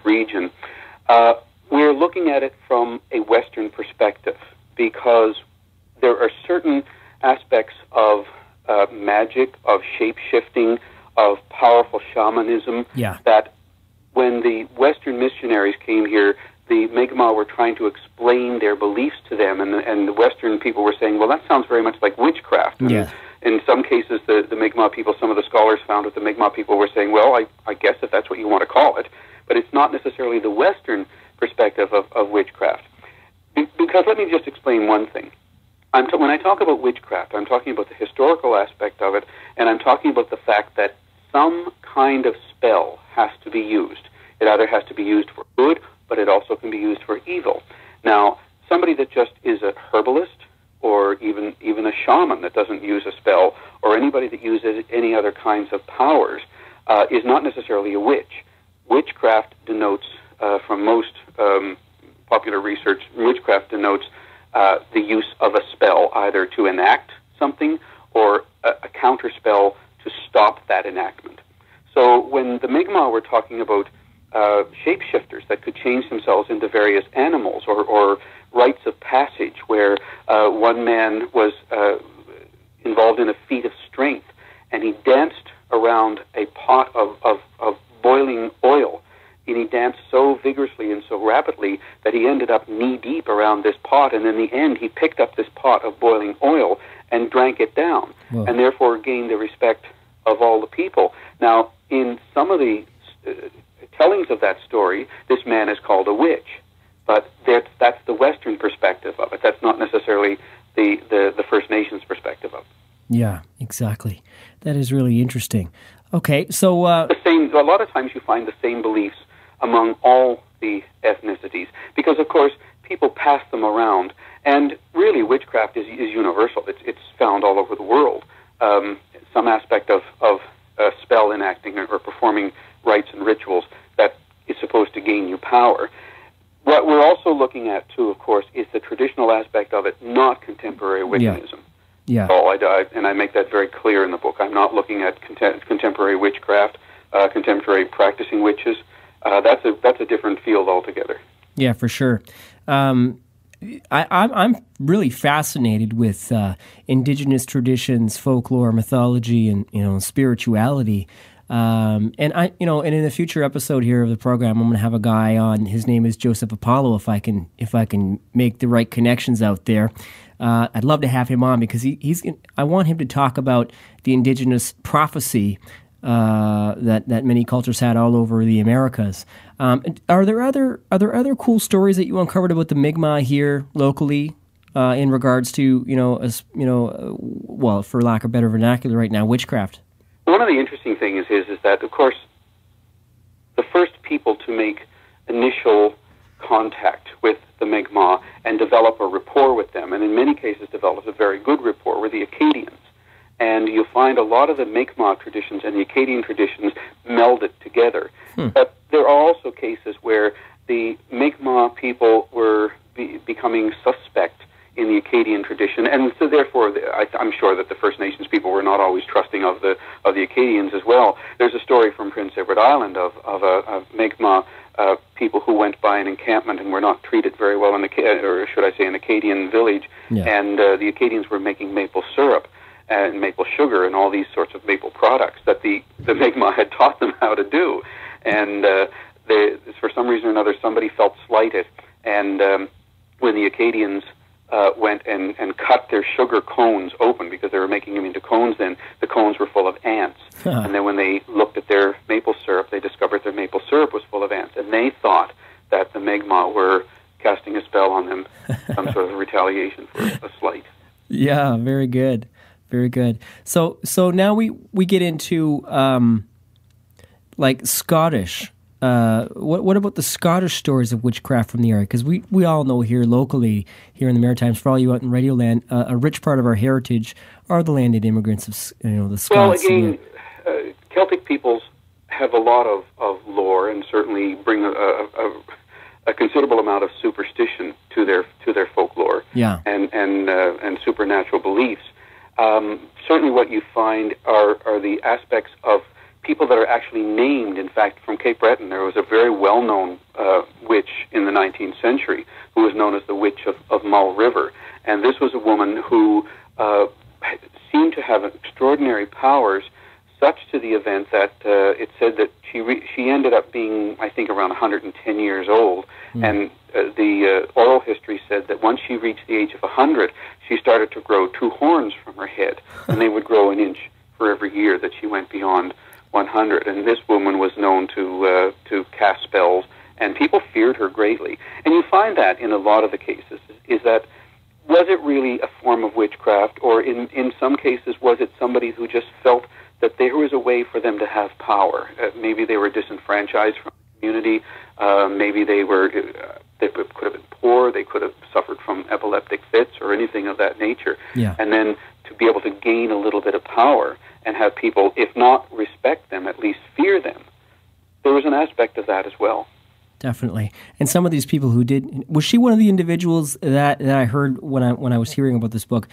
region, we're looking at it from a Western perspective because there are certain aspects of magic, of shape-shifting, of powerful shamanism that when the Western missionaries came here, the Mi'kmaq were trying to explain their beliefs to them, and the Western people were saying, well, that sounds very much like witchcraft. And in some cases, the Mi'kmaq people, some of the scholars found that the Mi'kmaq people were saying, well, I guess if that's what you want to call it, but it's not necessarily the Western perspective of witchcraft. Because let me just explain one thing. When I talk about witchcraft, I'm talking about the historical aspect of it, and I'm talking about the fact that some kind of spell has to be used. It either has to be used for good, but it also can be used for evil. Now, somebody that just is a herbalist, or even a shaman that doesn't use a spell, or anybody that uses any other kinds of powers, is not necessarily a witch. Witchcraft denotes, from most popular research, witchcraft denotes the use of a spell, either to enact something or a counter spell to stop that enactment. So when the Mi'kmaq were talking about shapeshifters that could change themselves into various animals, or rites of passage, where one man was involved in a feat of strength, and he danced around a pot of boiling oil, and he danced so vigorously and so rapidly that he ended up knee-deep around this pot, and in the end he picked up this pot of boiling oil and drank it down, and therefore gained the respect of all the people. Now, in some of the tellings of that story, this man is called a witch, but that's the Western perspective of it. That's not necessarily the First Nations perspective of it. Yeah, exactly. That is really interesting. Okay, so a lot of times you find the same beliefs among all the ethnicities, because of course people pass them around, and really witchcraft is universal. It's found all over the world. Some aspect of spell enacting or performing rites and rituals that is supposed to gain you power. What we're also looking at too, of course, is the traditional aspect of it, not contemporary Wiccanism. Yeah. And I make that very clear in the book. I'm not looking at contemporary witchcraft, contemporary practicing witches. That's a different field altogether. Yeah, for sure. I'm really fascinated with indigenous traditions, folklore, mythology, and spirituality. And in a future episode here of the program, I'm going to have a guy on. His name is Joseph Apollo. If I can make the right connections out there, I'd love to have him on, because I want him to talk about the indigenous prophecy that many cultures had all over the Americas. Are there other cool stories that you uncovered about the Mi'kmaq here locally, in regards to for lack of better vernacular right now, witchcraft? One of the interesting things is that, of course, the first people to make initial contact with the Mi'kmaq and develop a rapport with them, and in many cases develop a very good rapport, were the Acadians. And you'll find a lot of the Mi'kmaq traditions and the Acadian traditions melded together. But there are also cases where the Mi'kmaq people were becoming suspect in the Acadian tradition, and so therefore I'm sure that the First Nations people were not always trusting of the Acadians as well. There's a story from Prince Edward Island of a Mi'kmaq people who went by an encampment and were not treated very well, or should I say an Acadian village, and the Acadians were making maple syrup and maple sugar and all these sorts of maple products that the Mi'kmaq had taught them how to do. And for some reason or another, somebody felt slighted, and when the Acadians went and cut their sugar cones open, because they were making them into cones then, the cones were full of ants. And then when they looked at their maple syrup, they discovered their maple syrup was full of ants, and they thought that the Mi'kmaq were casting a spell on them, some sort of retaliation for a slight. Yeah, very good. Very good. So now we get into Scottish. What about the Scottish stories of witchcraft from the area? Because we all know here locally, here in the Maritimes, for all you out in Radioland, a rich part of our heritage are the landed immigrants of the Scots. Well, again, Celtic peoples have a lot of lore and certainly bring a considerable amount of superstition to their folklore. Yeah. and supernatural beliefs. Certainly what you find are the aspects of people that are actually named. In fact, from Cape Breton, there was a very well-known witch in the 19th century who was known as the Witch of Mull River. And this was a woman who seemed to have extraordinary powers, such to the event that it said that she ended up being, I think, around 110 years old. And the oral history said that once she reached the age of 100, she started to grow 2 horns from her head, and they would grow an inch for every year that she went beyond 100. And this woman was known to cast spells, and people feared her greatly. And you find that in a lot of the cases, is that was it really a form of witchcraft, or in some cases was it somebody who just felt that there was a way for them to have power? Maybe they were disenfranchised from the community. Maybe they could have been poor. They could have suffered from epileptic fits or anything of that nature. Yeah. And then to be able to gain a little bit of power and have people, if not respect them, at least fear them. There was an aspect of that as well. Definitely. And some of these people who did, was she one of the individuals that I heard when I was hearing about this book?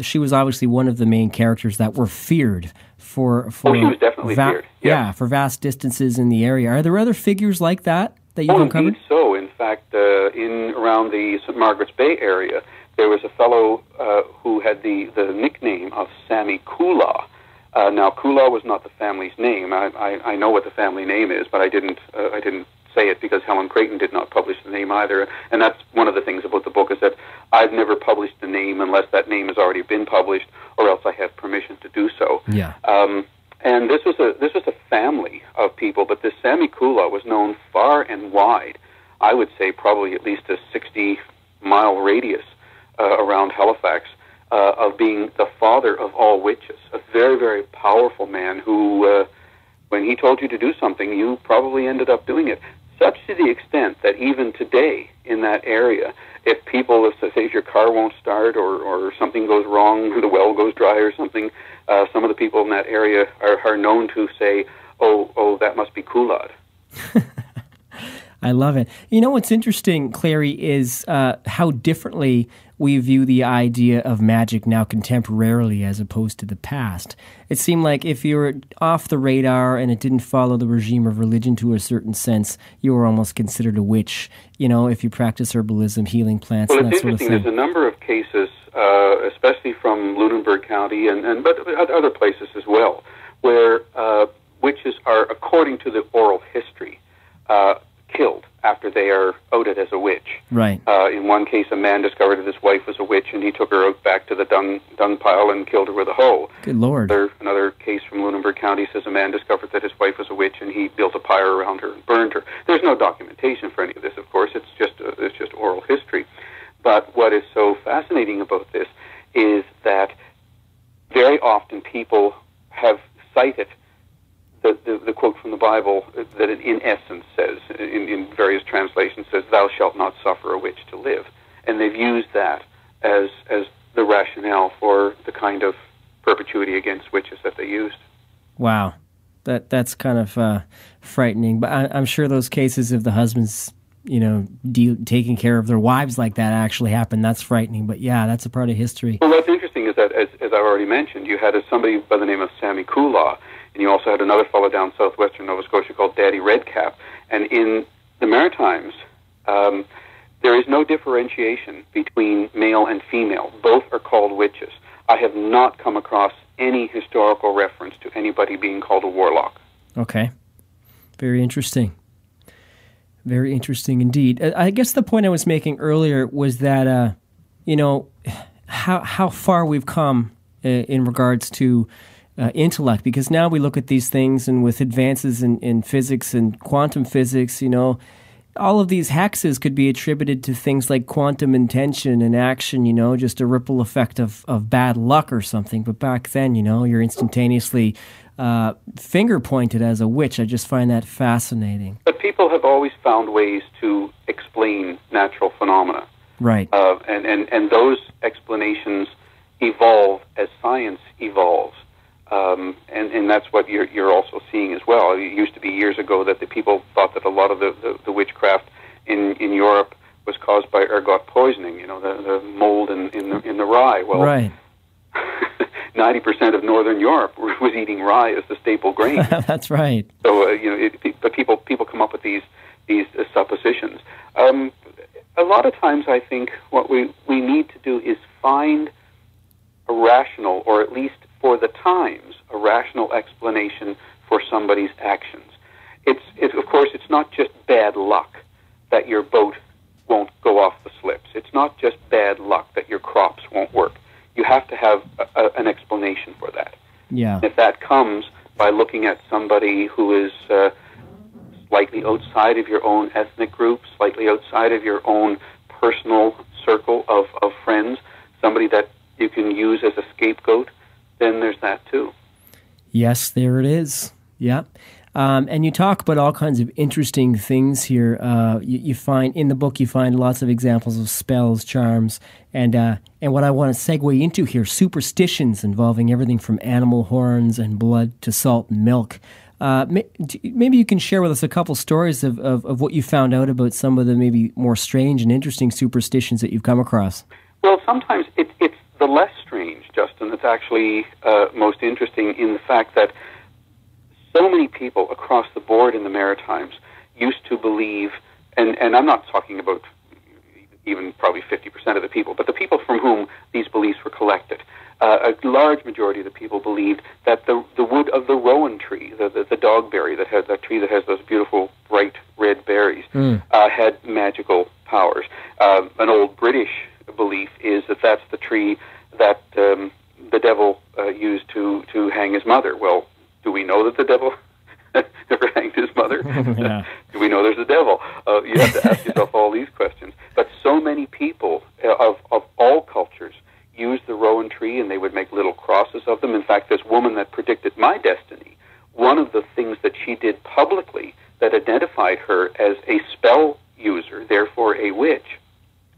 She was obviously one of the main characters that were feared for she was definitely feared. Yeah, for vast distances in the area. Are there other figures like that you've uncovered? Indeed so. In fact, in around the St. Margaret's Bay area, there was a fellow who had the nickname of Sammy Kula. Now, Kula was not the family's name. I know what the family name is, but I didn't say it because Helen Creighton did not publish the name either. And that's one of the things about the book, is that I've never published the name unless that name has already been published, or else I have permission to do so. Yeah. And this was a family of people, but this Sammy Kula was known far and wide. I would say probably at least a 60-mile radius around Halifax, of being the father of all witches, a very, very powerful man who, when he told you to do something, you probably ended up doing it. Such to the extent that even today in that area, if say if your car won't start or something goes wrong, the well goes dry or something, some of the people in that area are known to say, oh, that must be Kulad. I love it. You know what's interesting, Clary, is how differently we view the idea of magic now contemporarily as opposed to the past. It seemed like if you were off the radar and it didn't follow the regime of religion to a certain sense, you were almost considered a witch, if you practice herbalism, healing plants, and that sort of thing. Well, it's interesting. There's a number of cases, especially from Lunenburg County but other places as well, where witches are, according to the oral history, killed after they are outed as a witch. Right. In one case, a man discovered that his wife was a witch, and he took her out back to the dung pile and killed her with a hoe. Good Lord. Another case from Lunenburg County says a man discovered that his wife was a witch, and he built a pyre around her and burned her. There's no documentation for any of this, of course. It's just oral history. But what is so fascinating about this is that very often people have cited the quote from the Bible that it in essence says, in various translations, says, "Thou shalt not suffer a witch to live." And they've used that as the rationale for the kind of perpetuity against witches that they used. Wow. That's kind of frightening. But I'm sure those cases of the husbands, taking care of their wives like that actually happened. That's frightening. But yeah, that's a part of history. Well, what's interesting is that, as I've already mentioned, you had somebody by the name of Sammy Kula, and you also had another fellow down southwestern Nova Scotia called Daddy Redcap. And in the Maritimes, there is no differentiation between male and female. Both are called witches. I have not come across any historical reference to anybody being called a warlock. Okay. Very interesting. Very interesting indeed. I guess the point I was making earlier was that, how far we've come in regards to intellect, because now we look at these things, and with advances in physics and quantum physics, all of these hexes could be attributed to things like quantum intention and action, just a ripple effect of bad luck or something. But back then, you're instantaneously finger pointed as a witch. I just find that fascinating. But people have always found ways to explain natural phenomena. Right. And those explanations evolve as science evolves. And that's what you're also seeing as well. It used to be years ago that the people thought that a lot of the witchcraft in Europe was caused by ergot poisoning, the mold in the rye. Well, right. 90% of Northern Europe was was eating rye as the staple grain. That's right. So but people come up with these suppositions. A lot of times, I think what we need to do is find a rational, or at least for the times, a rational explanation for somebody's actions. Of course, it's not just bad luck that your boat won't go off the slips. It's not just bad luck that your crops won't work. You have to have an explanation for that. Yeah. If that comes by looking at somebody who is slightly outside of your own ethnic group, slightly outside of your own personal circle of friends, somebody that you can use as a scapegoat, then there's that too. Yes, there it is. Yeah. And you talk about all kinds of interesting things here. You find in the book, you find lots of examples of spells, charms, and what I want to segue into here, superstitions involving everything from animal horns and blood to salt and milk. Maybe you can share with us a couple stories of what you found out about some of the maybe more strange and interesting superstitions that you've come across. Well, sometimes it's the less strange, Justin, that's actually most interesting in the fact that so many people across the board in the Maritimes used to believe, and I'm not talking about even probably 50% of the people, but the people from whom these beliefs were collected. A large majority of the people believed that the wood of the rowan tree, the dogberry that tree that has those beautiful bright red berries, had magical powers. An old British belief is that that's the tree that the devil used to hang his mother. Well, do we know that the devil ever hanged his mother? Yeah. Do we know there's a devil? You have to ask yourself all these questions. But so many people of all cultures used the rowan tree, and they would make little crosses of them. In fact, this woman that predicted my destiny, one of the things that she did publicly that identified her as a spell user, therefore a witch,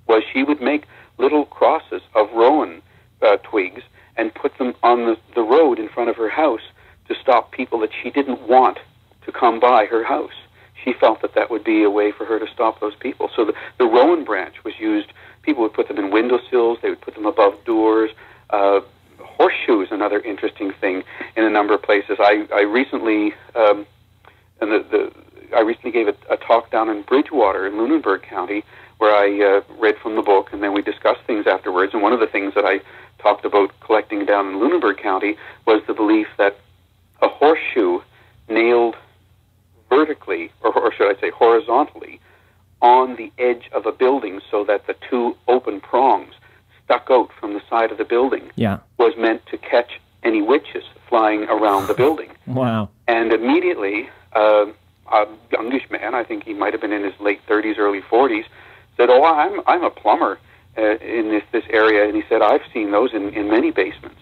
was she would make little crosses of rowan twigs and put them on the road in front of her house to stop people that she didn't want to come by her house. She felt that would be a way for her to stop those people. So the rowan branch was used. People would put them in windowsills. They would put them above doors. Horseshoes, another interesting thing in a number of places. I recently gave a talk down in Bridgewater in Lunenburg County, where I read from the book, and then we discussed things afterwards. And one of the things that I talked about collecting down in Lunenburg County was the belief that a horseshoe nailed vertically, or should I say horizontally, on the edge of a building so that the two open prongs stuck out from the side of the building was meant to catch any witches flying around the building. Wow. And immediately, a youngish man, I think he might have been in his late 30s, early 40s, said, "Oh, I'm a plumber in this area," and he said, "I've seen those in many basements."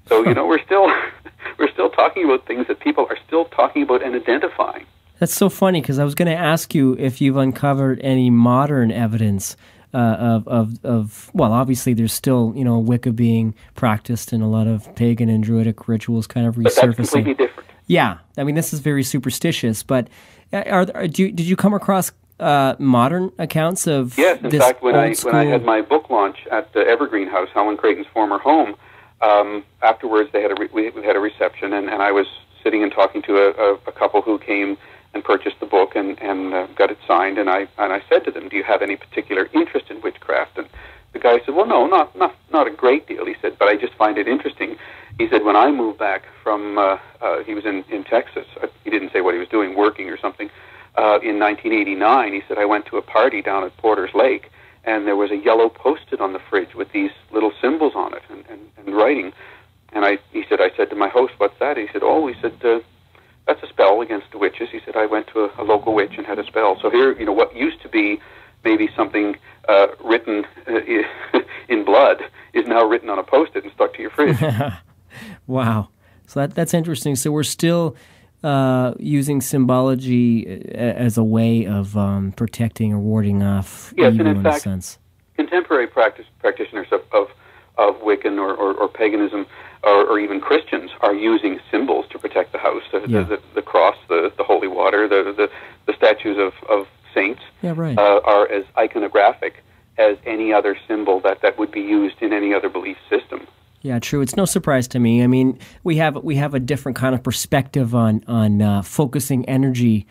So we're still talking about things that people are still talking about and identifying. That's so funny, because I was going to ask you if you've uncovered any modern evidence of well, obviously there's still Wicca being practiced and a lot of pagan and druidic rituals kind of resurfacing. But that's completely different. Yeah, I mean, this is very superstitious. But did you come across modern accounts of Yes, in this fact, when I old-school- had my book launch at the Evergreen House, Helen Creighton's former home, afterwards we had a reception, and I was sitting and talking to a couple who came and purchased the book and got it signed, and I said to them, "Do you have any particular interest in witchcraft?" And the guy said, "Well, no, not a great deal." He said, "But I just find it interesting." He said, "When I moved back from he was in Texas. He didn't say what he was doing, working or something. In 1989, he said, I went to a party down at Porter's Lake, and there was a yellow Post-it on the fridge with these little symbols on it and writing. And he said, I said to my host, "What's that?" He said, "Oh," he said, "that's a spell against the witches." He said, "I went to a local witch and had a spell." So here, what used to be maybe something written in blood is now written on a Post-it and stuck to your fridge. Wow. So that's interesting. So we're still using symbology as a way of protecting or warding off evil, in in fact, a sense. Contemporary practitioners of Wiccan or paganism or even Christians are using symbols to protect the house. The cross, the holy water, the statues of saints are as iconographic as any other symbol that would be used in any other belief system. Yeah, true. It's no surprise to me. I mean, we have a different kind of perspective on focusing energy